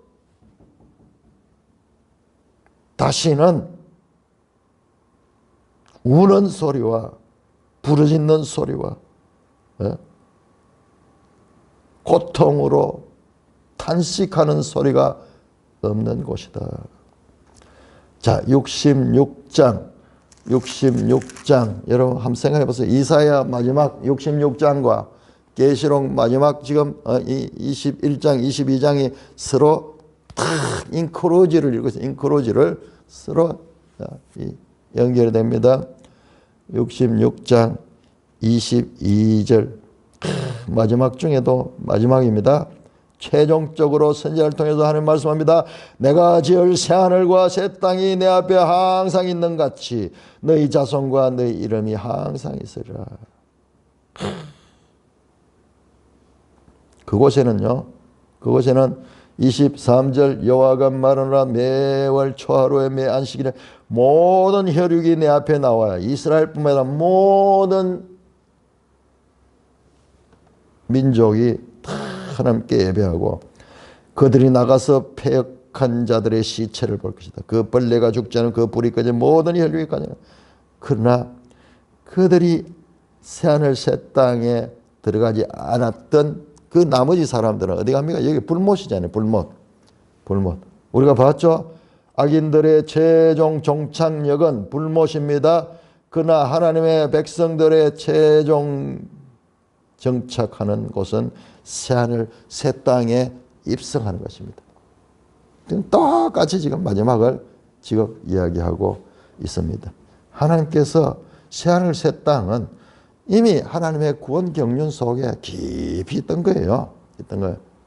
다시는 우는 소리와 부르짖는 소리와 고통으로 탄식하는 소리가 없는 곳이다. 자, 66장 여러분 한번 생각해 보세요. 이사야 마지막 66장과 계시록 마지막 지금 21장 22장이 서로 다 인크로지를 읽고 있어요. 인크로지를 서로 연결됩니다. 66장 22절 마지막 중에도 마지막입니다. 최종적으로 선지자를 통해서 하는 말씀합니다. 내가 지을 새하늘과 새 땅이 내 앞에 항상 있는 같이 너희 자손과 너희 이름이 항상 있으리라. 그곳에는 23절 여호와가 말하노라 매월 초하루에 매 안식일에 모든 혈육이 내 앞에 나와야 이스라엘뿐만 아니라 모든 민족이 다 하나님께 예배하고 그들이 나가서 패역한 자들의 시체를 볼 것이다. 그 벌레가 죽지 않은 그 불이 꺼진 모든 혈육이 가냐. 그러나 그들이 새하늘 새 땅에 들어가지 않았던 그 나머지 사람들은 어디 갑니까? 여기 불못이잖아요. 불못. 우리가 봤죠? 악인들의 최종 종착역은 불못입니다. 그러나 하나님의 백성들의 최종 정착하는 곳은 새하늘 새 땅에 입성하는 것입니다. 똑같이 지금 마지막을 지금 이야기하고 있습니다. 하나님께서 새하늘 새 땅은 이미 하나님의 구원 경륜 속에 깊이 있던 거예요.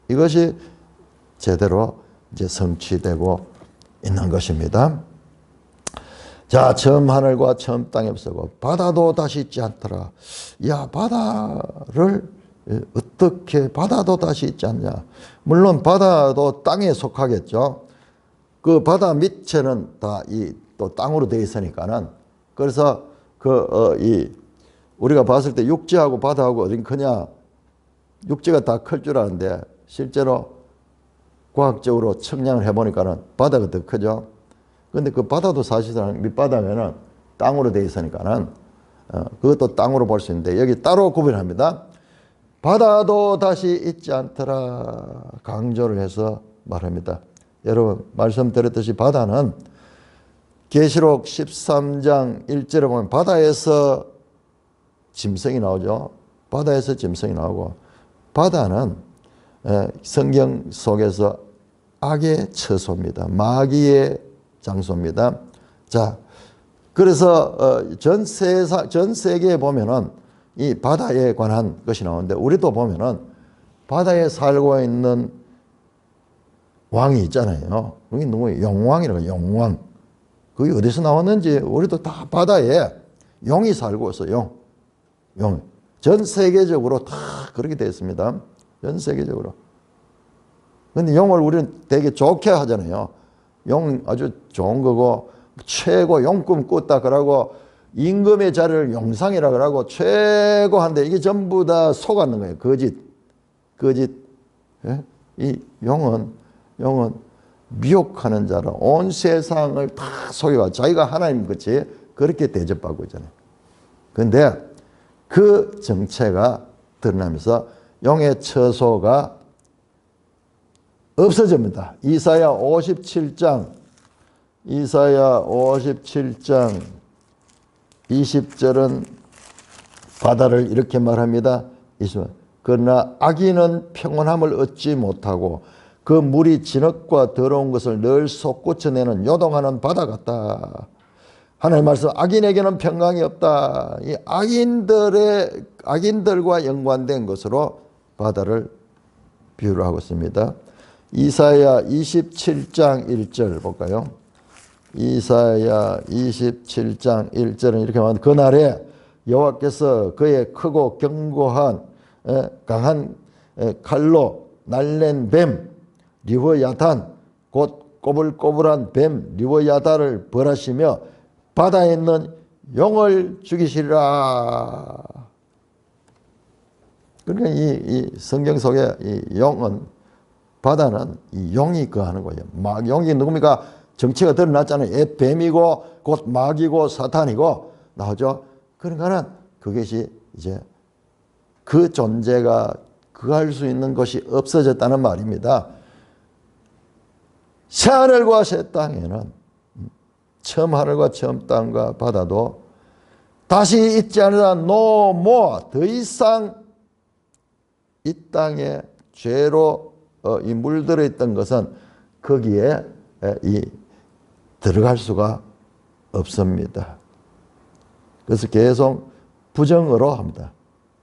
이것이 제대로 이제 성취되고 있는 것입니다. 자, 처음 하늘과 처음 땅이 없어고 바다도 다시 있지 않더라. 야, 바다를 어떻게 바다도 다시 있지 않냐. 물론 바다도 땅에 속하겠죠. 그 바다 밑에는 다 또 땅으로 되어 있으니까는. 그래서 우리가 봤을 때 육지하고 바다하고 어딘 크냐. 육지가 다 클 줄 아는데 실제로 과학적으로 측량을 해보니까는 바다가 더 크죠. 근데 그 바다도 사실상 밑바닥에는 땅으로 되어 있으니까는 그것도 땅으로 볼 수 있는데 여기 따로 구별합니다. 바다도 다시 있지 않더라 강조를 해서 말합니다. 여러분 말씀드렸듯이 바다는 계시록 13장 1절에 보면 바다에서 짐승이 나오죠. 바다에서 짐승이 나오고 바다는 성경 속에서 악의 처소입니다. 마귀의 장소입니다. 자, 그래서 전 세계에 보면은 이 바다에 관한 것이 나오는데 우리도 보면은 바다에 살고 있는 왕이 있잖아요. 그게 누구예요? 용왕이라고 용왕. 그게 어디서 나왔는지 우리도 다 바다에 용이 살고 있어요. 용. 전 세계적으로 다 그렇게 되어 있습니다. 전 세계적으로. 근데 용을 우리는 되게 좋게 하잖아요. 용 아주 좋은 거고 최고 용꿈 꿨다 그러고 임금의 자리를 용상이라 그러고 최고한데 이게 전부 다 속았는 거예요. 거짓. 예? 이 용은 미혹하는 자라 온 세상을 다 속여가 자기가 하나님 같이 그렇게 대접하고 있잖아요. 그런데 그 정체가 드러나면서 용의 처소가 없어집니다. 이사야 57장 20절은 바다를 이렇게 말합니다. 그러나 악인은 평온함을 얻지 못하고 그 물이 진흙과 더러운 것을 늘 솟구쳐내는 요동하는 바다 같다. 하나님 말씀 악인에게는 평강이 없다. 이 악인들과 연관된 것으로 바다를 비유를 하고 있습니다. 이사야 27장 1절 볼까요? 이사야 27장 1절은 이렇게 말합니다. 그날에 여호와께서 그의 크고 견고한 강한 칼로 날랜 뱀 리워야단 곧 꼬불꼬불한 뱀 리워야단을 벌하시며 바다에 있는 용을 죽이시리라. 그러니까 이 성경 속에 이 용은 바다는 이 용이 거하는 거예요. 용이 누굽니까? 정체가 드러났잖아요. 뱀이고 곧 마귀고 사탄이고 나오죠. 그러니까는 그것이 이제 그 존재가 그할 수 있는 것이 없어졌다는 말입니다. 새 하늘과 새 땅에는 처음 하늘과 처음 땅과 바다도 다시 있지 않으라 no more. 더 이상 이 땅에 죄로 이 물들어 있던 것은 거기에 들어갈 수가 없습니다. 그래서 계속 부정어로 합니다.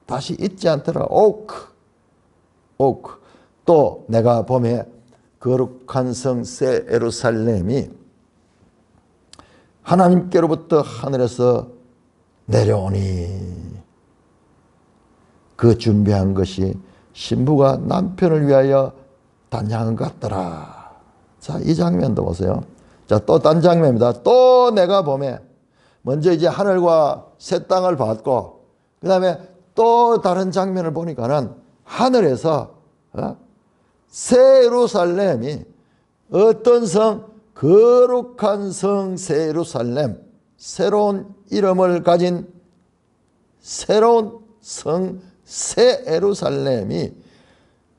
다시 있지 않더라. 오크. 또 내가 봄에 거룩한 성 새 예루살렘이 하나님께로부터 하늘에서 내려오니 그 준비한 것이 신부가 남편을 위하여 단장한 것 같더라. 자, 이 장면도 보세요. 자, 또 딴 장면입니다. 또 내가 봄에 먼저 이제 하늘과 새 땅을 봤고 그 다음에 또 다른 장면을 보니까는 하늘에서 새 예루살렘이 어떤 성? 거룩한 성 새 예루살렘, 새로운 이름을 가진 새로운 성 새 예루살렘이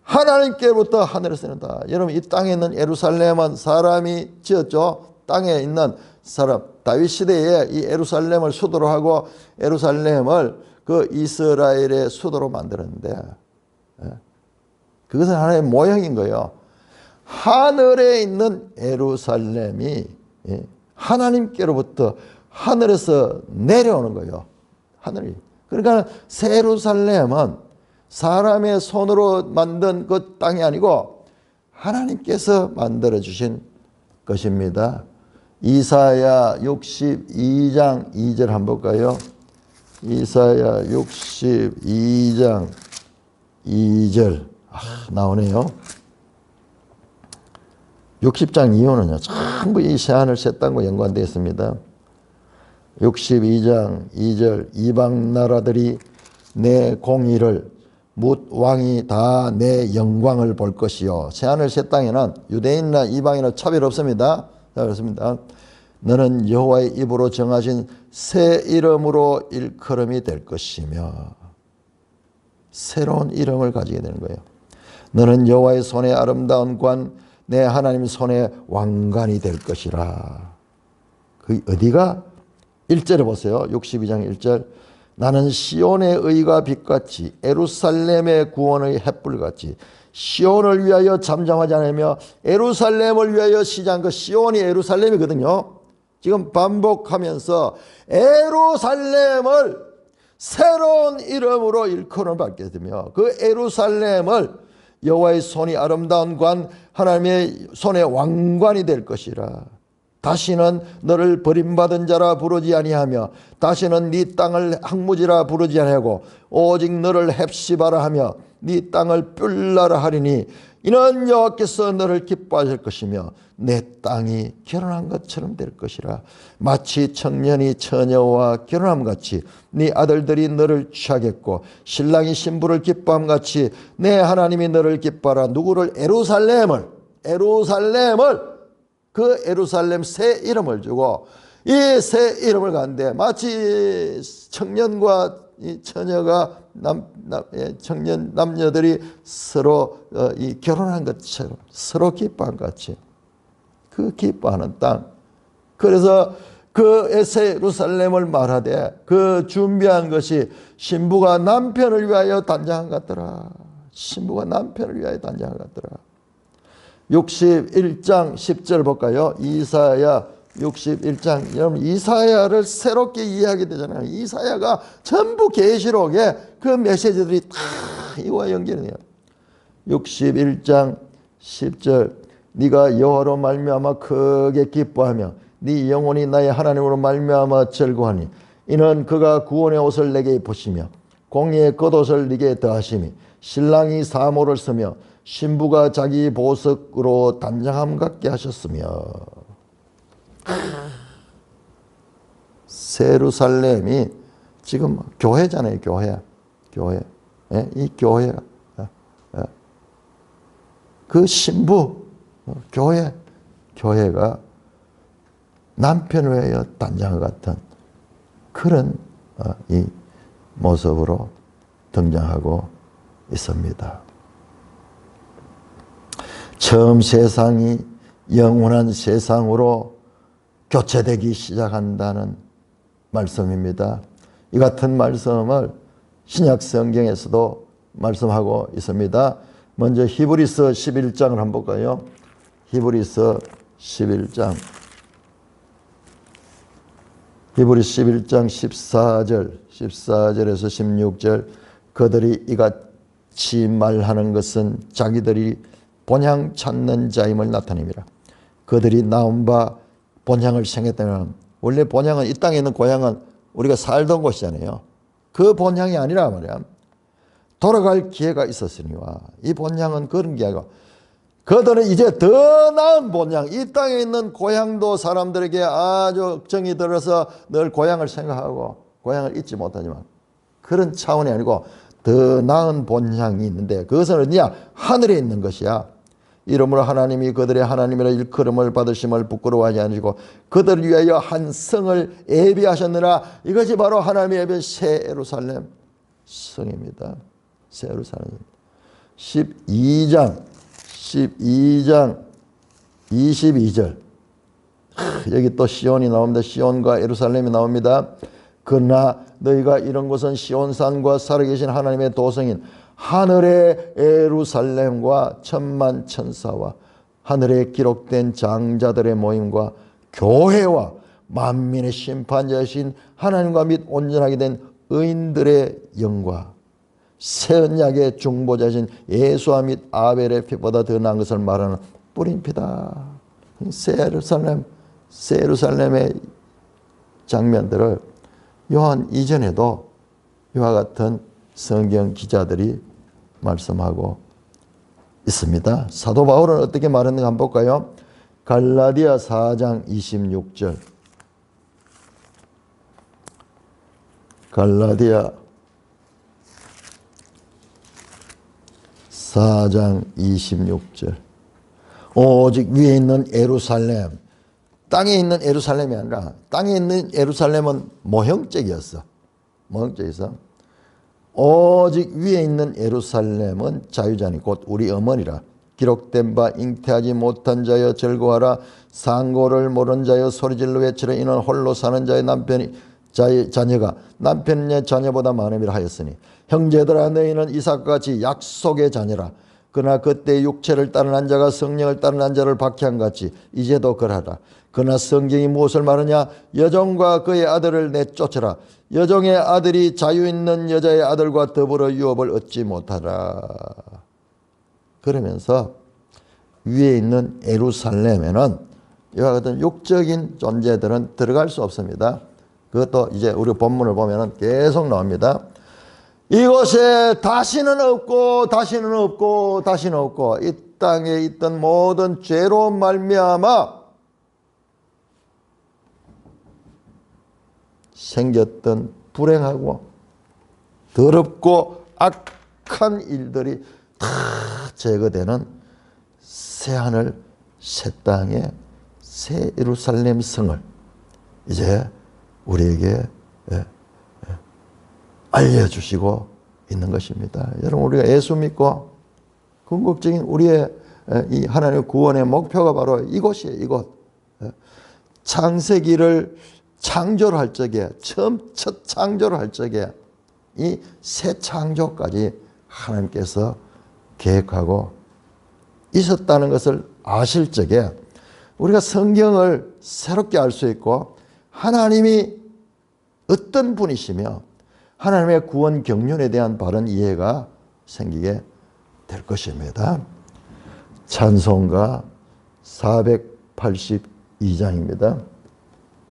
하나님께로부터 하늘에서 내린다. 여러분 이 땅에 있는 예루살렘은 사람이 지었죠. 땅에 있는 사람 다윗 시대에 이 예루살렘을 수도로 하고 예루살렘을 그 이스라엘의 수도로 만들었는데 그것은 하나의 모형인 거예요. 하늘에 있는 예루살렘이 하나님께로부터 하늘에서 내려오는 거예요. 하늘이. 그러니까 새 예루살렘은 사람의 손으로 만든 그 땅이 아니고 하나님께서 만들어 주신 것입니다. 이사야 62장 2절 한번 볼까요? 이사야 62장 2절 나오네요. 60장 이후는요, 전부 이 새하늘 새 땅과 연관되어 있습니다. 62장 2절 이방 나라들이 내 공의를 뭇 왕이 다 내 영광을 볼 것이요. 새하늘 새 땅에는 유대인이나 이방인이나 차별 없습니다. 그렇습니다. 너는 여호와의 입으로 정하신 새 이름으로 일컬음이 될 것이며, 새로운 이름을 가지게 되는 거예요. 너는 여호와의 손의 아름다운 관, 내 하나님 손의 왕관이 될 것이라. 그 어디가? 1절에 보세요. 62장 1절. 나는 시온의 의가 빛같이 예루살렘의 구원의 햇불같이 시온을 위하여 잠잠하지 않으며 예루살렘을 위하여 시장, 그 시온이 예루살렘이거든요. 지금 반복하면서 예루살렘을 새로운 이름으로 일컬음을 받게 되며 그 예루살렘을 여호와의 손이 아름다운 관, 하나님의 손의 왕관이 될 것이라. 다시는 너를 버림받은 자라 부르지 아니하며 다시는 네 땅을 항무지라 부르지 아니하고 오직 너를 헵시바라 하며 네 땅을 뿔나라 하리니 이는 여호와께서 너를 기뻐하실 것이며 내 땅이 결혼한 것처럼 될 것이라. 마치 청년이 처녀와 결혼함같이 네 아들들이 너를 취하겠고 신랑이 신부를 기뻐함같이 내 하나님이 너를 기뻐하라. 누구를? 예루살렘을 그 예루살렘 새 이름을 주고 이 새 이름을 가는데 마치 청년과 이 처녀가 청년 남녀들이 서로 결혼한 것처럼 서로 기뻐한 같이 그 기뻐하는 땅. 그래서 그 새 예루살렘을 말하되 그 준비한 것이 신부가 남편을 위하여 단장한 것 같더라. 신부가 남편을 위하여 단장한 것 같더라. 61장 10절 볼까요? 이사야 61장. 여러분 이사야를 새롭게 이해하게 되잖아요. 이사야가 전부 계시록에 그 메시지들이 다 이와 연결해요. 61장 10절. 네가 여호와로 말미암아 크게 기뻐하며 네 영혼이 나의 하나님으로 말미암아 즐거워하니 이는 그가 구원의 옷을 내게 입으시며 공의의 겉옷을 네게 더하시니 신랑이 사모를 쓰며 신부가 자기 보석으로 단장함 같게 하셨으며. 새 예루살렘이 지금 교회잖아요. 교회. 예? 이 교회가 그 신부 교회가 남편을 위하여 단장과 같은 그런 이 모습으로 등장하고 있습니다. 처음 세상이 영원한 세상으로 교체되기 시작한다는 말씀입니다. 이 같은 말씀을 신약 성경에서도 말씀하고 있습니다. 먼저 히브리서 11장을 한번 볼까요? 히브리서 11장. 히브리서 11장 14절에서 16절. 그들이 이같이 말하는 것은 자기들이 본향 찾는 자임을 나타냅니다. 그들이 나온 바 본향을 생겼다면, 원래 본향은 이 땅에 있는 고향은 우리가 살던 곳이잖아요. 그 본향이 아니라 말이야. 돌아갈 기회가 있었으니와 이 본향은 그런 게 아니고 그들은 이제 더 나은 본향, 이 땅에 있는 고향도 사람들에게 아주 정이 들어서 늘 고향을 생각하고 고향을 잊지 못하지만 그런 차원이 아니고 더 나은 본향이 있는데 그것은 어디냐? 하늘에 있는 것이야. 이러므로 하나님이 그들의 하나님이라 일컬음을 받으심을 부끄러워하지 않으시고 그들을 위하여 한 성을 예비하셨느라. 이것이 바로 하나님의 예비한 새 예루살렘 성입니다. 새 예루살렘. 12장 22절. 여기 또 시온이 나옵니다. 시온과 예루살렘이 나옵니다. 그러나 너희가 이런 곳은 시온산과 살아계신 하나님의 도성인 하늘의 예루살렘과 천만 천사와 하늘에 기록된 장자들의 모임과 교회와 만민의 심판자이신 하나님과 및 온전하게 된 의인들의 영과 새 언약의 중보자신 예수와 및 아벨의 피보다 더 나은 것을 말하는 뿌린 피다. 새 예루살렘의 장면들을 요한 이전에도 이와 같은 성경 기자들이 말씀하고 있습니다. 사도 바울은 어떻게 말했는가 한번 볼까요? 갈라디아 4장 26절. 갈라디아 4장 26절. 오직 위에 있는 예루살렘, 땅에 있는 예루살렘이 아니라 땅에 있는 예루살렘은 모형적이었어. 모형적이었어. 오직 위에 있는 예루살렘은 자유자니 곧 우리 어머니라. 기록된 바 잉태하지 못한 자여 즐거워하라. 상고를 모른 자여 소리질러 외치라. 이는 홀로 사는 자의 자녀가 남편의 자녀보다 많음이라 하였으니 형제들아 너희는 이삭과 같이 약속의 자녀라. 그러나 그때 육체를 따르는 자가 성령을 따르는 자를 박해한 같이 이제도 그러하라. 그러나 성경이 무엇을 말하냐? 여종과 그의 아들을 내쫓으라. 여종의 아들이 자유 있는 여자의 아들과 더불어 유업을 얻지 못하라. 그러면서 위에 있는 예루살렘에는 이와 같은 육적인 존재들은 들어갈 수 없습니다. 그것도 이제 우리 본문을 보면 계속 나옵니다. 이곳에 다시는 없고 다시는 없고 다시는 없고 이 땅에 있던 모든 죄로 말미암아 생겼던 불행하고 더럽고 악한 일들이 다 제거되는 새하늘 새 땅의 새 예루살렘 성을 이제 우리에게 알려주시고 있는 것입니다. 여러분 우리가 예수 믿고 궁극적인 우리의 이 하나님의 구원의 목표가 바로 이곳이에요. 이곳. 창세기를 창조를 할 적에 첫 창조를 할 적에 이 새 창조까지 하나님께서 계획하고 있었다는 것을 아실 적에 우리가 성경을 새롭게 알 수 있고 하나님이 어떤 분이시며 하나님의 구원 경륜에 대한 바른 이해가 생기게 될 것입니다. 찬송가 482장입니다.